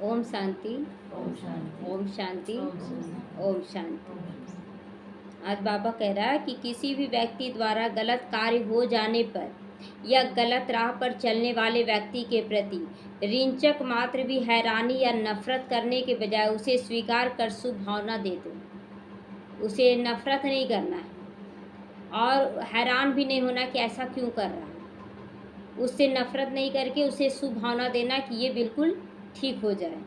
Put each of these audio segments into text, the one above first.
ओम शांति, ओम शांति, ओम शांति, ओम शांति, ओम शांति। आज बाबा कह रहा है कि किसी भी व्यक्ति द्वारा गलत कार्य हो जाने पर या गलत राह पर चलने वाले व्यक्ति के प्रति रिंचक मात्र भी हैरानी या नफरत करने के बजाय उसे स्वीकार कर शुभ भावना दे दो। उसे नफरत नहीं करना है और हैरान भी नहीं होना कि ऐसा क्यों कर रहा है। उससे नफरत नहीं करके उसे शुभ भावना देना कि ये बिल्कुल ठीक हो जाए,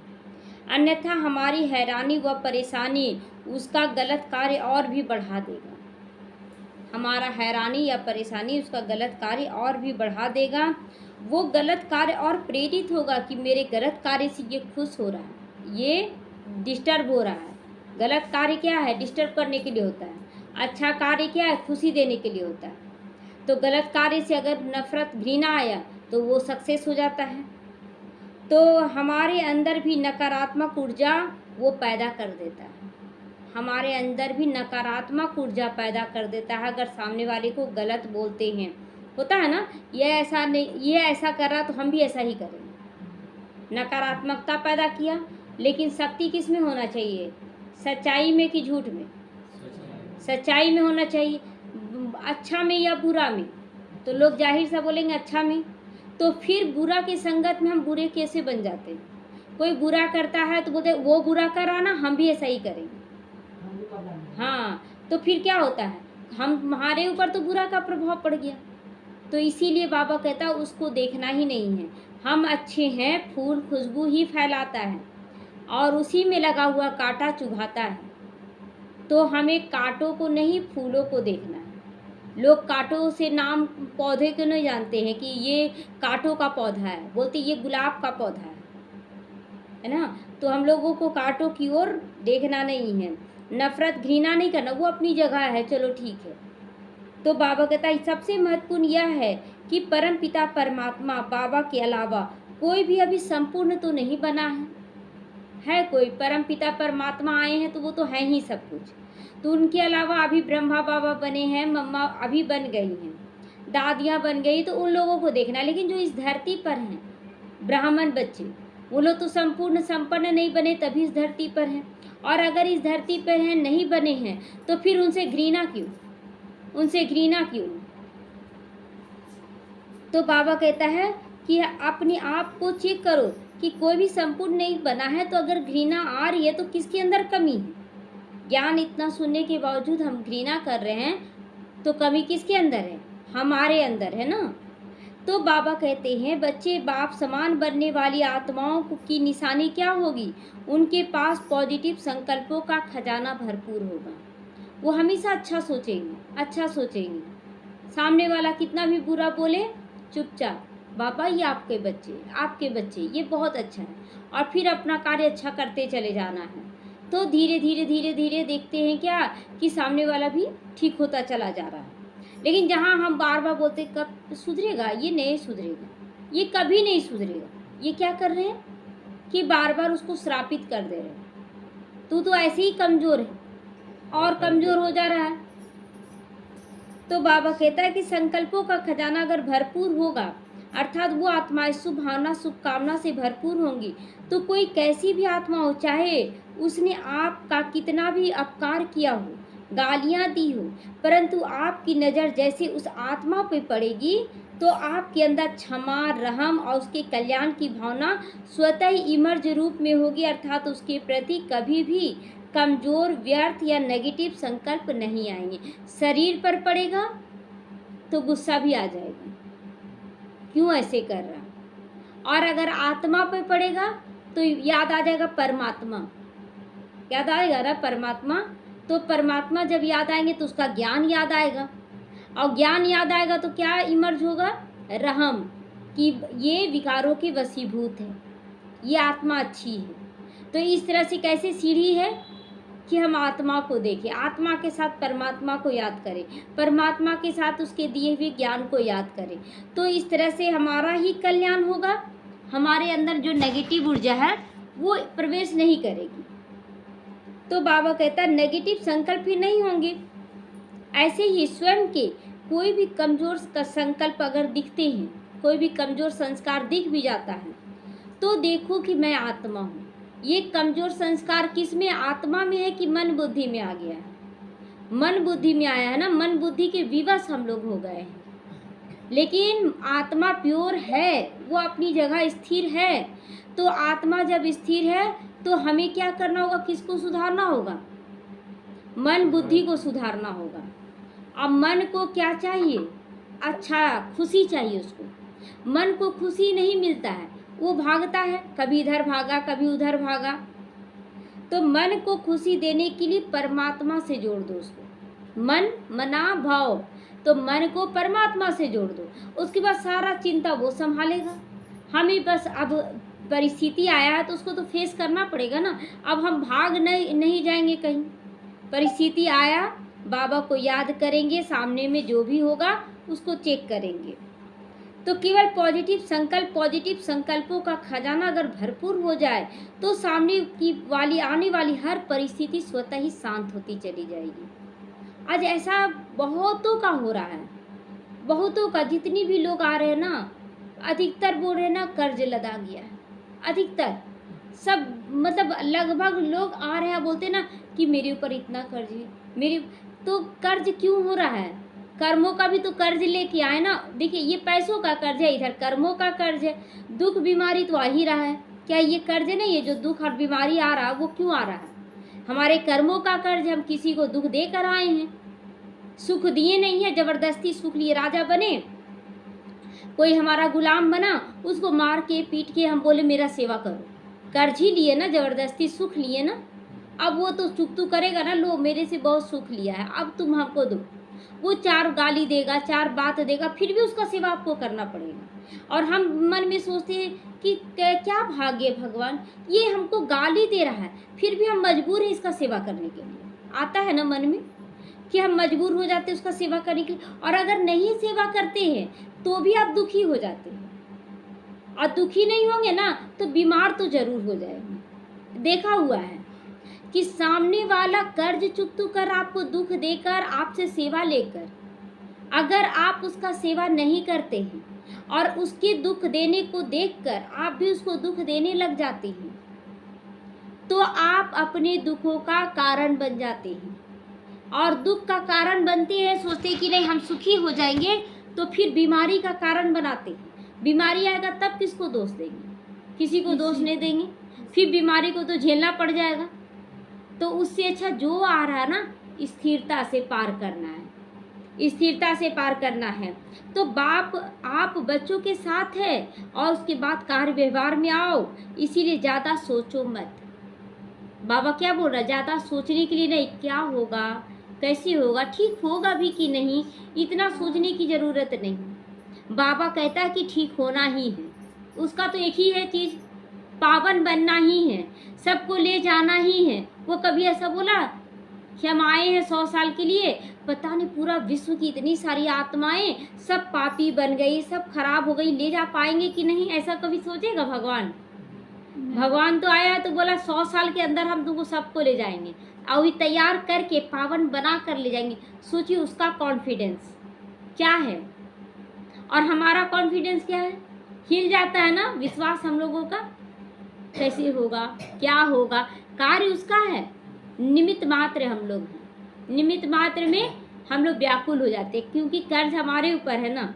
अन्यथा हमारी हैरानी व परेशानी उसका गलत कार्य और भी बढ़ा देगा। हमारा हैरानी या परेशानी उसका गलत कार्य और भी बढ़ा देगा। वो गलत कार्य और प्रेरित होगा कि मेरे गलत कार्य से ये खुश हो रहा है, ये डिस्टर्ब हो रहा है। गलत कार्य क्या है? डिस्टर्ब करने के लिए होता है। अच्छा कार्य क्या है? खुशी देने के लिए होता है। तो गलत कार्य से अगर नफरत, घृणा आया तो वो सक्सेस हो जाता है। तो हमारे अंदर भी नकारात्मक ऊर्जा वो पैदा कर देता है। हमारे अंदर भी नकारात्मक ऊर्जा पैदा कर देता है अगर सामने वाले को गलत बोलते हैं। होता है ना, ये ऐसा नहीं, ये ऐसा कर रहा तो हम भी ऐसा ही करेंगे। नकारात्मकता पैदा किया। लेकिन शक्ति किस में होना चाहिए? सच्चाई में कि झूठ में? सच्चाई में होना चाहिए। अच्छा में या बुरा में? तो लोग जाहिर सा बोलेंगे अच्छा में। तो फिर बुरा की संगत में हम बुरे कैसे बन जाते हैं? कोई बुरा करता है तो बोलते वो बुरा कर रहा ना, हम भी ऐसा ही करेंगे। हाँ, तो फिर क्या होता है? हमारे ऊपर तो बुरा का प्रभाव पड़ गया। तो इसीलिए बाबा कहता है उसको देखना ही नहीं है। हम अच्छे हैं, फूल खुशबू ही फैलाता है और उसी में लगा हुआ कांटा चुभाता है। तो हमें कांटों को नहीं, फूलों को देखना है। लोग कांटों से नाम पौधे को नहीं जानते हैं कि ये कांटों का पौधा है, बोलते ये गुलाब का पौधा है ना। तो हम लोगों को कांटों की ओर देखना नहीं है। नफरत, घृणा नहीं करना, वो अपनी जगह है, चलो ठीक है। तो बाबा कहता है सबसे महत्वपूर्ण यह है कि परम पिता परमात्मा बाबा के अलावा कोई भी अभी संपूर्ण तो नहीं बना है कोई। परम पिता परमात्मा आए हैं तो वो तो है ही सब कुछ। तो उनके अलावा अभी ब्रह्मा बाबा बने हैं, मम्मा अभी बन गई हैं, दादियाँ बन गई, तो उन लोगों को देखना। लेकिन जो इस धरती पर हैं ब्राह्मण बच्चे, वो लोग तो संपूर्ण संपन्न नहीं बने तभी इस धरती पर हैं। और अगर इस धरती पर हैं, नहीं बने हैं, तो फिर उनसे घृणा क्यों? उनसे घृणा क्यों? तो बाबा कहता है कि अपने आप को चेक करो कि कोई भी संपूर्ण नहीं बना है। तो अगर घृणा आ रही है तो किसके अंदर कमी है? ज्ञान इतना सुनने के बावजूद हम घृणा कर रहे हैं, तो कमी किसके अंदर है? हमारे अंदर है ना। तो बाबा कहते हैं बच्चे बाप समान बनने वाली आत्माओं की निशानी क्या होगी? उनके पास पॉजिटिव संकल्पों का खजाना भरपूर होगा। वो हमेशा अच्छा सोचेंगे, अच्छा सोचेंगे। सामने वाला कितना भी बुरा बोले, चुपचाप बाबा ये आपके बच्चे, आपके बच्चे, ये बहुत अच्छा है, और फिर अपना कार्य अच्छा करते चले जाना है। तो धीरे धीरे धीरे धीरे देखते हैं क्या कि सामने वाला भी ठीक होता चला जा रहा है। लेकिन जहाँ हम बार बार बोलते कब सुधरेगा, ये नहीं सुधरेगा, ये कभी नहीं सुधरेगा, ये क्या कर रहे हैं कि बार बार उसको श्रापित कर दे रहे हैं। तू तो ऐसे ही कमज़ोर है और कमज़ोर हो जा रहा है। तो बाबा कहता है कि संकल्पों का खजाना अगर भरपूर होगा, अर्थात वो आत्माएं शुभ भावना शुभकामना से भरपूर होंगी, तो कोई कैसी भी आत्मा हो, चाहे उसने आपका कितना भी अपकार किया हो, गालियां दी हो, परंतु आपकी नज़र जैसे उस आत्मा पे पड़ेगी तो आपके अंदर क्षमा, रहम और उसके कल्याण की भावना स्वतः ही इमर्ज रूप में होगी। अर्थात उसके प्रति कभी भी कमज़ोर, व्यर्थ या नेगेटिव संकल्प नहीं आएंगे। शरीर पर पड़ेगा तो गुस्सा भी आ जाएगा, क्यों ऐसे कर रहा। और अगर आत्मा पे पड़ेगा तो याद आ जाएगा परमात्मा, याद आएगा ना परमात्मा। तो परमात्मा जब याद आएंगे तो उसका ज्ञान याद आएगा, और ज्ञान याद आएगा तो क्या इमर्ज होगा? रहम, कि ये विकारों के वशीभूत है, ये आत्मा अच्छी है। तो इस तरह से कैसे सीढ़ी है कि हम आत्मा को देखें, आत्मा के साथ परमात्मा को याद करें, परमात्मा के साथ उसके दिए हुए ज्ञान को याद करें। तो इस तरह से हमारा ही कल्याण होगा। हमारे अंदर जो नेगेटिव ऊर्जा है वो प्रवेश नहीं करेगी। तो बाबा कहता है नेगेटिव संकल्प ही नहीं होंगे। ऐसे ही स्वयं के कोई भी कमज़ोर का संकल्प अगर दिखते हैं, कोई भी कमज़ोर संस्कार दिख भी जाता है, तो देखो कि मैं आत्मा हूँ, ये कमजोर संस्कार किस में, आत्मा में है कि मन बुद्धि में आ गया है? मन बुद्धि में आया है ना, मन बुद्धि के विवश हम लोग हो गए हैं। लेकिन आत्मा प्योर है, वो अपनी जगह स्थिर है। तो आत्मा जब स्थिर है तो हमें क्या करना होगा, किसको सुधारना होगा? मन बुद्धि को सुधारना होगा। अब मन को क्या चाहिए? अच्छा, खुशी चाहिए उसको। मन को खुशी नहीं मिलता है, वो भागता है, कभी इधर भागा कभी उधर भागा। तो मन को खुशी देने के लिए परमात्मा से जोड़ दो उसको। मन मना भाव, तो मन को परमात्मा से जोड़ दो, उसके बाद सारा चिंता वो संभालेगा। हमें बस अब परिस्थिति आया है तो उसको तो फेस करना पड़ेगा ना। अब हम भाग नहीं जाएंगे कहीं। परिस्थिति आया, बाबा को याद करेंगे, सामने में जो भी होगा उसको चेक करेंगे। तो केवल पॉजिटिव संकल्प, पॉजिटिव संकल्पों का खजाना अगर भरपूर हो जाए तो सामने की आने वाली हर परिस्थिति स्वतः ही शांत होती चली जाएगी। आज ऐसा बहुतों का हो रहा है, बहुतों का। जितनी भी लोग आ रहे हैं ना, अधिकतर बोल रहे हैं ना कर्ज लदा गया है। अधिकतर सब मतलब लगभग लोग आ रहे हैं, बोलते ना कि मेरे ऊपर इतना कर्ज है, मेरे। तो कर्ज क्यों हो रहा है? कर्मों का भी तो कर्ज लेके आए ना। देखिए, ये पैसों का कर्ज है, इधर कर्मों का कर्ज है। दुख बीमारी तो आ ही रहा है, क्या ये कर्ज नहीं है? जो दुख और बीमारी आ रहा है वो क्यों आ रहा है? हमारे कर्मों का कर्ज। हम किसी को दुख दे कर आए हैं, सुख दिए नहीं है, जबरदस्ती सुख लिए राजा बने। कोई हमारा गुलाम बना, उसको मार के पीट के हम बोले मेरा सेवा करो। कर्ज ही लिए ना, जबरदस्ती सुख लिए ना। अब वो तो चुप तो करेगा ना, लो मेरे से बहुत सुख लिया है, अब तुम हमको दो। वो चार गाली देगा, चार बात देगा, फिर भी उसका सेवा आपको करना पड़ेगा। और हम मन में सोचते हैं कि क्या भाग्य भगवान, ये हमको गाली दे रहा है, फिर भी हम मजबूर हैं इसका सेवा करने के लिए। आता है ना मन में कि हम मजबूर हो जाते हैं उसका सेवा करने के लिए। और अगर नहीं सेवा करते हैं तो भी आप दुखी हो जाते हैं, और दुखी नहीं होंगे ना तो बीमार तो जरूर हो जाएंगे। देखा हुआ है कि सामने वाला कर्ज चुकतू कर आपको दुख देकर, आपसे सेवा लेकर, अगर आप उसका सेवा नहीं करते हैं और उसके दुख देने को देखकर आप भी उसको दुख देने लग जाते हैं, तो आप अपने दुखों का कारण बन जाते हैं। और दुख का कारण बनते हैं, सोचते कि नहीं हम सुखी हो जाएंगे, तो फिर बीमारी का कारण बनाते हैं। बीमारी आएगा तब किसको दोष देंगे? किसी को दोष नहीं देंगे, फिर बीमारी को तो झेलना पड़ जाएगा। तो उससे अच्छा जो आ रहा है ना, स्थिरता से पार करना है, स्थिरता से पार करना है। तो बाप आप बच्चों के साथ है और उसके बाद कार्य व्यवहार में आओ, इसीलिए ज़्यादा सोचो मत। बाबा क्या बोल रहा है? ज़्यादा सोचने के लिए नहीं, क्या होगा कैसे होगा, ठीक होगा भी कि नहीं, इतना सोचने की ज़रूरत नहीं। बाबा कहता है कि ठीक होना ही है, उसका तो एक ही है चीज़, पावन बनना ही है, सबको ले जाना ही है। वो कभी ऐसा बोला कि हम आए हैं 100 साल के लिए, पता नहीं पूरा विश्व की इतनी सारी आत्माएं सब पापी बन गई, सब खराब हो गई, ले जा पाएंगे कि नहीं? ऐसा कभी सोचेगा भगवान? भगवान तो आया तो बोला 100 साल के अंदर हम तुमको सबको ले जाएंगे, और ये तैयार करके पावन बना कर ले जाएंगे। सोचिए उसका कॉन्फिडेंस क्या है, और हमारा कॉन्फिडेंस क्या है? हिल जाता है ना विश्वास हम लोगों का। कैसे होगा, क्या होगा, कार्य उसका है, निमित्त मात्र हम लोग हैं। निमित्त मात्र में हम लोग व्याकुल हो जाते हैं, क्योंकि कर्ज हमारे ऊपर है ना।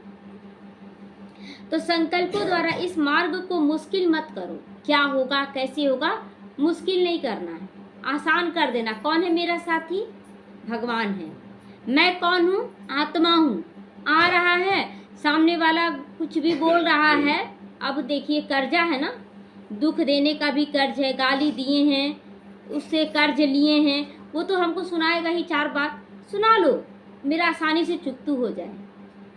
तो संकल्पों द्वारा इस मार्ग को मुश्किल मत करो। क्या होगा कैसे होगा, मुश्किल नहीं करना है, आसान कर देना। कौन है मेरा साथी? भगवान है। मैं कौन हूँ? आत्मा हूँ। आ रहा है सामने वाला, कुछ भी बोल रहा है। अब देखिए कर्जा है ना, दुख देने का भी कर्ज है, गाली दिए हैं, उससे कर्ज लिए हैं, वो तो हमको सुनाएगा ही। चार बात सुना लो, मेरा आसानी से चुकतू हो जाए,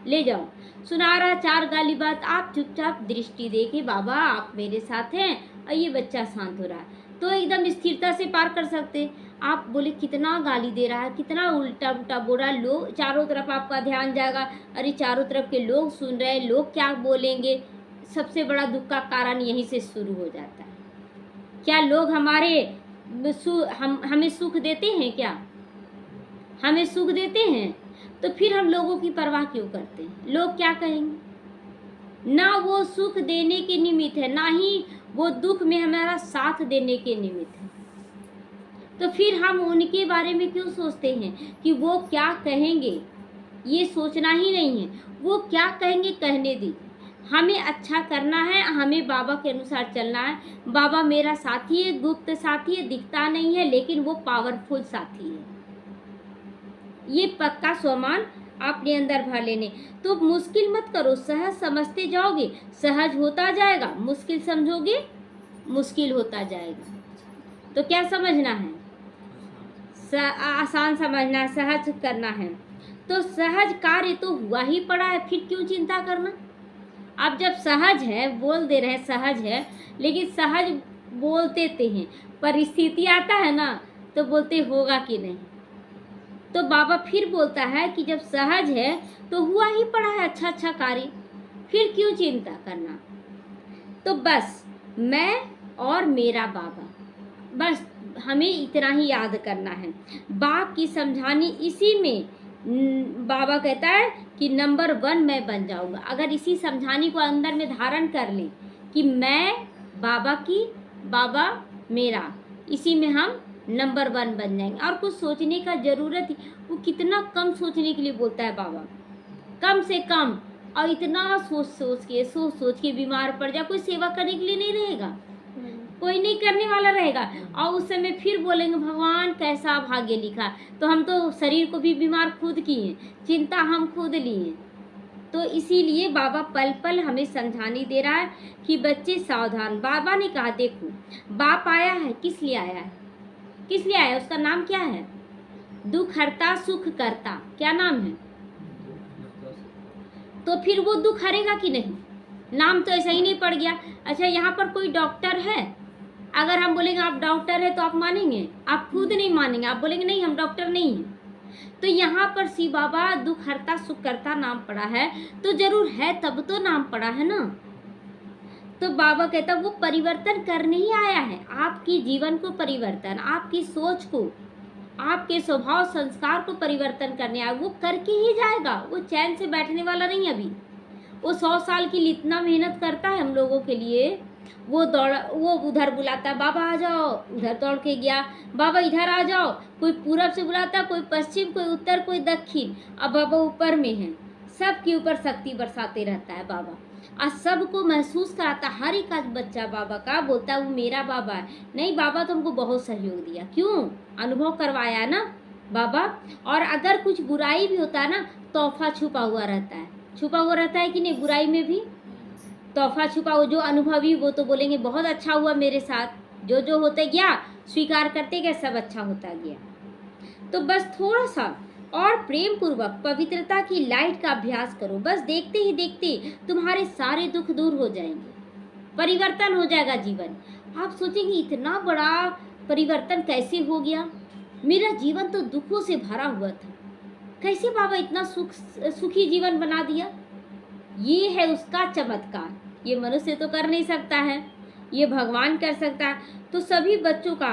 ले जाओ। सुना रहा चार गाली बात, आप चुपचाप दृष्टि देके बाबा आप मेरे साथ हैं, और ये बच्चा शांत हो रहा है, तो एकदम स्थिरता से पार कर सकते। आप बोले कितना गाली दे रहा है, कितना उल्टा उल्टा बोल रहा है, लोग चारों तरफ आपका ध्यान जाएगा, अरे चारों तरफ के लोग सुन रहे हैं, लोग क्या बोलेंगे। सबसे बड़ा दुख का कारण यहीं से शुरू हो जाता है। क्या लोग हमें सुख देते हैं? क्या हमें सुख देते हैं? तो फिर हम लोगों की परवाह क्यों करते हैं? लोग क्या कहेंगे? ना वो सुख देने के निमित्त है, ना ही वो दुख में हमारा साथ देने के निमित्त है। तो फिर हम उनके बारे में क्यों सोचते हैं कि वो क्या कहेंगे, ये सोचना ही नहीं है। वो क्या कहेंगे कहने दीजिए, हमें अच्छा करना है, हमें बाबा के अनुसार चलना है। बाबा मेरा साथी है, गुप्त साथी है, दिखता नहीं है लेकिन वो पावरफुल साथी है। ये पक्का स्वमान अपने अंदर भर लेने। तो मुश्किल मत करो, सहज समझते जाओगे, सहज होता जाएगा। मुश्किल समझोगे, मुश्किल होता जाएगा। तो क्या समझना है? आसान समझना है, सहज करना है। तो सहज कार्य तो हुआ ही पड़ा है, फिर क्यों चिंता करना। अब जब सहज है, बोल दे रहे हैं सहज है, लेकिन सहज बोलते हैं, परिस्थिति आता है ना तो बोलते होगा कि नहीं। तो बाबा फिर बोलता है कि जब सहज है तो हुआ ही पड़ा है अच्छा अच्छा कार्य, फिर क्यों चिंता करना। तो बस मैं और मेरा बाबा, बस हमें इतना ही याद करना है। बाप की समझानी इसी में बाबा कहता है कि नंबर 1 मैं बन जाऊंगा। अगर इसी समझानी को अंदर में धारण कर लें कि मैं बाबा की, बाबा मेरा, इसी में हम नंबर 1 बन जाएंगे। और कुछ सोचने का जरूरत ही, वो कितना कम सोचने के लिए बोलता है बाबा, कम से कम। और इतना सोच सोच के बीमार पड़ जाए, कोई सेवा करने के लिए नहीं रहेगा, कोई नहीं करने वाला रहेगा। और उस समय फिर बोलेंगे भगवान कैसा भाग्य लिखा। तो हम तो शरीर को भी बीमार खुद किए, चिंता हम खुद लिए। तो इसीलिए बाबा पल पल हमें समझाने दे रहा है कि बच्चे सावधान। बाबा ने कहा देखो बाप आया है, किस लिए आया है, किस लिए आया है? उसका नाम क्या है? दुख हरता सुख करता। क्या नाम है? तो फिर वो दुख हरेगा कि नहीं? नाम तो ऐसा ही नहीं पड़ गया। अच्छा, यहाँ पर कोई डॉक्टर है? अगर हम बोलेंगे आप डॉक्टर है तो आप मानेंगे? आप खुद नहीं मानेंगे, आप बोलेंगे नहीं हम डॉक्टर नहीं हैं। तो यहाँ पर शिव बाबा दुख हरता सुख करता नाम पड़ा है, तो जरूर है, तब तो नाम पड़ा है ना। तो बाबा कहता वो परिवर्तन करने ही आया है, आपकी जीवन को परिवर्तन, आपकी सोच को, आपके स्वभाव संस्कार को परिवर्तन करने आया। वो करके ही जाएगा, वो चैन से बैठने वाला नहीं। अभी वो 100 साल की इतना मेहनत करता है हम लोगों के लिए। वो उधर बुलाता बाबा आ जाओ, उधर दौड़ के गया, बाबा इधर आ जाओ। कोई पूरब से बुलाता, कोई पश्चिम, कोई उत्तर, कोई दक्षिण। अब बाबा ऊपर में है, सबके ऊपर शक्ति बरसाते रहता है बाबा, और सबको महसूस कराता। हर एक आज बच्चा बाबा का बोलता वो मेरा बाबा है। नहीं, बाबा तो हमको बहुत सहयोग दिया, क्यों? अनुभव करवाया ना बाबा। और अगर कुछ बुराई भी होता है ना, तोहफा छुपा हुआ रहता है, छुपा हुआ रहता है कि नहीं? बुराई में भी तोहफा छुपा हुआ। जो अनुभवी वो तो बोलेंगे बहुत अच्छा हुआ मेरे साथ, जो जो होते गया स्वीकार करते गए, सब अच्छा होता गया। तो बस थोड़ा सा और प्रेम पूर्वक पवित्रता की लाइट का अभ्यास करो। बस देखते ही देखते तुम्हारे सारे दुख दूर हो जाएंगे, परिवर्तन हो जाएगा जीवन। आप सोचेंगे इतना बड़ा परिवर्तन कैसे हो गया, मेरा जीवन तो दुखों से भरा हुआ था, कैसे बाबा इतना सुखी जीवन बना दिया। ये है उसका चमत्कार। ये मनुष्य तो कर नहीं सकता है, ये भगवान कर सकता है। तो सभी बच्चों का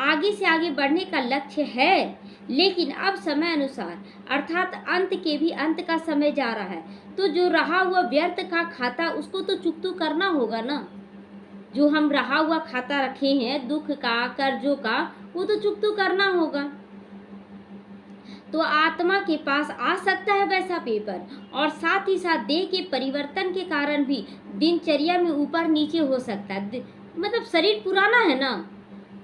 आगे से आगे बढ़ने का लक्ष्य है, लेकिन अब समय अनुसार अर्थात अंत के भी अंत का समय जा रहा है। तो जो रहा हुआ व्यर्थ का खाता, उसको तो चुकता करना होगा ना। जो हम रहा हुआ खाता रखे हैं दुख का, कर्जों का, वो तो चुकता करना होगा। तो आत्मा के पास आ सकता है वैसा पेपर, और साथ ही साथ देह के परिवर्तन के कारण भी दिनचर्या में ऊपर नीचे हो सकता है। मतलब शरीर पुराना है ना,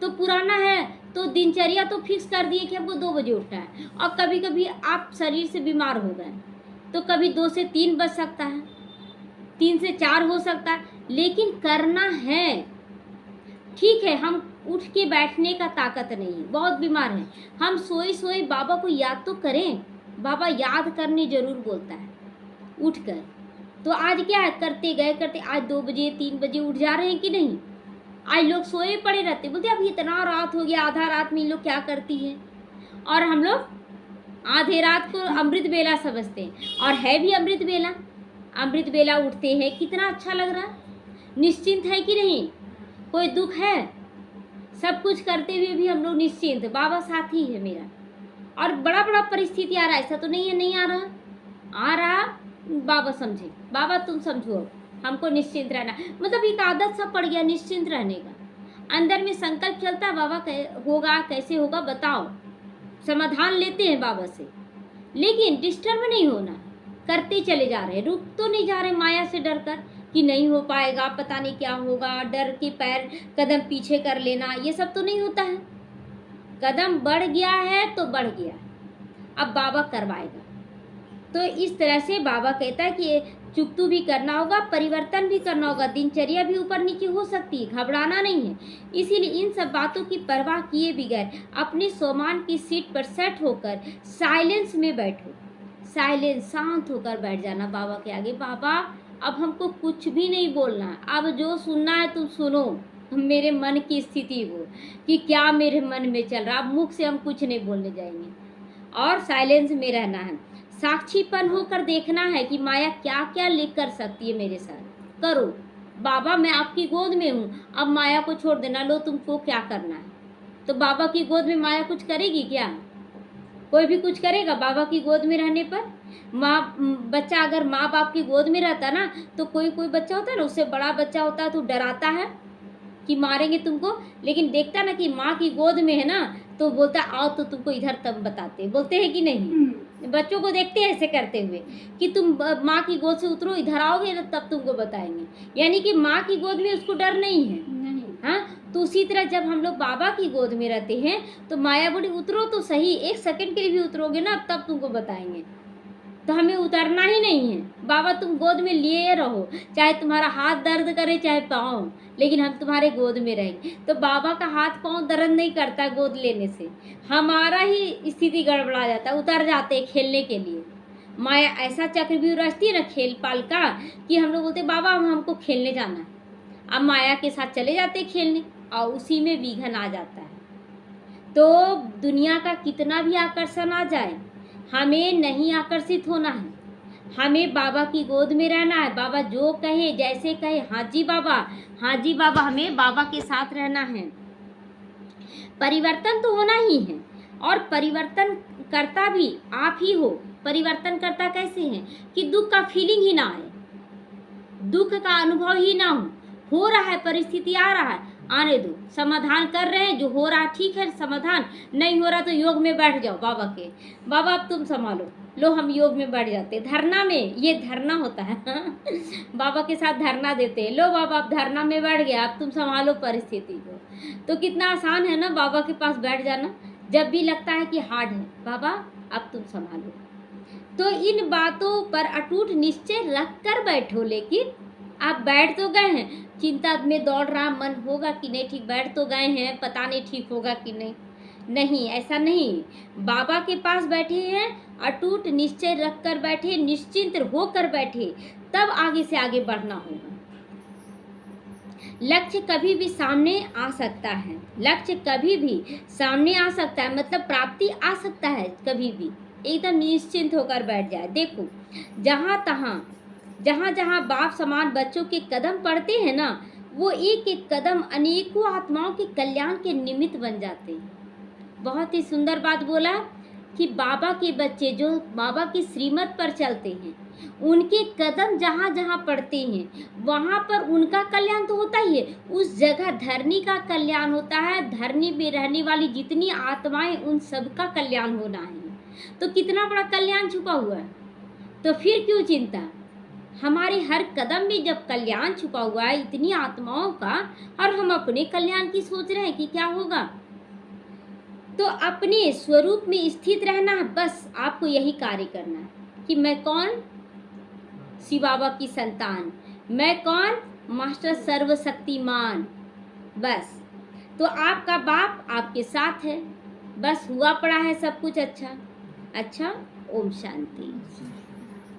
तो पुराना है तो दिनचर्या तो फिक्स कर दिए कि हमको 2 बजे उठना है, और कभी कभी आप शरीर से बीमार हो गए तो कभी 2 से 3 बज सकता है, 3 से 4 हो सकता है, लेकिन करना है। ठीक है, हम उठ के बैठने का ताकत नहीं है, बहुत बीमार हैं, हम सोए सोए बाबा को याद तो करें। बाबा याद करने जरूर बोलता है उठकर। तो आज क्या है, करते गए करते आज 2 बजे 3 बजे उठ जा रहे हैं कि नहीं। आज लोग सोए पड़े रहते, बोलते अब इतना रात हो गया, आधा रात में इन लोग क्या करती है। और हम लोग आधे रात को अमृत बेला समझते हैं, और है भी अमृत बेला। अमृत बेला उठते हैं, कितना अच्छा लग रहा है, निश्चिंत है कि नहीं, कोई दुख है, सब कुछ करते हुए भी हम लोग निश्चिंत, बाबा साथी है मेरा। और बड़ा बड़ा परिस्थिति आ रहा है, ऐसा तो नहीं है नहीं आ रहा, आ रहा, बाबा समझे, बाबा तुम समझो। अब हमको निश्चिंत रहना, मतलब एक आदत सा पड़ गया निश्चिंत रहने का। अंदर में संकल्प चलता है बाबा होगा, कैसे होगा बताओ, समाधान लेते हैं बाबा से, लेकिन डिस्टर्ब नहीं होना, करते चले जा रहे, रुक तो नहीं जा रहे माया से डर कर कि नहीं हो पाएगा, पता नहीं क्या होगा, डर के पैर कदम पीछे कर लेना, ये सब तो नहीं होता है। कदम बढ़ गया है तो बढ़ गया, अब बाबा करवाएगा। तो इस तरह से बाबा कहता है कि चुकतू भी करना होगा, परिवर्तन भी करना होगा, दिनचर्या भी ऊपर नीचे हो सकती है, घबराना नहीं है। इसीलिए इन सब बातों की परवाह किए बगैर अपने सोमान की सीट पर सेट होकर साइलेंस में बैठो, साइलेंस, शांत होकर बैठ जाना बाबा के आगे। बाबा अब हमको कुछ भी नहीं बोलना है, अब जो सुनना है तुम सुनो, मेरे मन की स्थिति वो कि क्या मेरे मन में चल रहा, अब मुख से हम कुछ नहीं बोलने जाएंगे और साइलेंस में रहना है। साक्षीपन होकर देखना है कि माया क्या क्या लिख कर सकती है मेरे साथ। करो बाबा, मैं आपकी गोद में हूँ, अब माया को छोड़ देना, लो तुमको क्या करना है। तो बाबा की गोद में माया कुछ करेगी क्या? कोई भी कुछ करेगा बाबा की गोद में रहने पर? बच्चा अगर माँ बाप की गोद में रहता ना, तो कोई बच्चा होता है ना, उससे बड़ा बच्चा होता है तो डराता है कि मारेंगे तुमको, लेकिन देखता ना कि माँ की गोद में है ना, तो बोलता आओ तो तुमको इधर तब बताते, बोलते हैं कि नहीं? बच्चों को देखते हैं ऐसे करते हुए कि तुम माँ की गोद से उतरो, इधर आओगे ना तब तुमको बताएंगे, यानी कि माँ की गोद में उसको डर नहीं है। हाँ, तो उसी तरह जब हम लोग बाबा की गोद में रहते हैं तो माया बोली उतरो तो सही, 1 सेकंड के लिए भी उतरोगे ना तब तुमको बताएंगे। तो हमें उतरना ही नहीं है, बाबा तुम गोद में लिए रहो, चाहे तुम्हारा हाथ दर्द करे चाहे पाँव, लेकिन हम तुम्हारे गोद में रहेंगे। तो बाबा का हाथ पाँव दर्द नहीं करता गोद लेने से, हमारा ही स्थिति गड़बड़ा जाता है, उतर जाते हैं खेलने के लिए। माया ऐसा चक्रव्यूह रचती है ना खेल पाल का कि हम लोग बोलते बाबा हमको खेलने जाना है, अब माया के साथ चले जाते खेलने और उसी में विघन आ जाता है। तो दुनिया का कितना भी आकर्षण आ जाए, हमें नहीं आकर्षित होना है, हमें बाबा की गोद में रहना है। बाबा जो कहे जैसे कहे, हाँ जी बाबा, हाँ जी बाबा, हमें बाबा के साथ रहना है। परिवर्तन तो होना ही है और परिवर्तन करता भी आप ही हो। परिवर्तन करता कैसे है कि दुख का फीलिंग ही ना आए, दुख का अनुभव ही ना हो रहा है, परिस्थिति आ रहा है, आने दो, समाधान कर रहे हैं, जो हो रहा ठीक है समाधान, नहीं हो रहा तो योग में बैठ जाओ बाबा के, बाबा अब तुम संभालो, लो हम योग में बैठ जाते, धरना में, ये धरना होता है बाबा के साथ धरना देते हैं, लो बाबा अब धरना में बैठ गया, अब तुम संभालो परिस्थिति को। तो कितना आसान है ना बाबा के पास बैठ जाना, जब भी लगता है कि हार्ड है, बाबा अब तुम संभालो। तो इन बातों पर अटूट निश्चय रख कर बैठो, लेकिन आप बैठ तो गए हैं, चिंता में दौड़ रहा मन, होगा कि नहीं ठीक, बैठ तो गए हैं, पता नहीं ठीक होगा कि नहीं, नहीं ऐसा नहीं। बाबा के पास बैठे हैं, अटूट निश्चय रख कर बैठे, निश्चिंत होकर बैठे, तब आगे से आगे बढ़ना होगा। लक्ष्य कभी भी सामने आ सकता है, लक्ष्य कभी भी सामने आ सकता है, मतलब प्राप्ति आ सकता है कभी भी, एकदम निश्चिंत होकर बैठ जाए। देखो जहाँ जहाँ बाप समान बच्चों के कदम पड़ते हैं ना, वो एक एक कदम अनेकों आत्माओं के कल्याण के निमित्त बन जाते हैं। बहुत ही सुंदर बात बोला कि बाबा के बच्चे जो बाबा की श्रीमत पर चलते हैं, उनके कदम जहाँ जहाँ पड़ते हैं वहाँ पर उनका कल्याण तो होता ही है, उस जगह धरनी का कल्याण होता है, धरनी में रहने वाली जितनी आत्माएं उन सबका कल्याण होना है। तो कितना बड़ा कल्याण छुपा हुआ है, तो फिर क्यों चिंता। हमारे हर कदम में जब कल्याण छुपा हुआ है इतनी आत्माओं का, और हम अपने कल्याण की सोच रहे हैं कि क्या होगा, तो अपने स्वरूप में स्थित रहना है। बस आपको यही कार्य करना है कि मैं कौन, शिव बाबा की संतान, मैं कौन, मास्टर सर्वशक्तिमान। बस तो आपका बाप आपके साथ है, बस हुआ पड़ा है सब कुछ अच्छा। ओम शांति।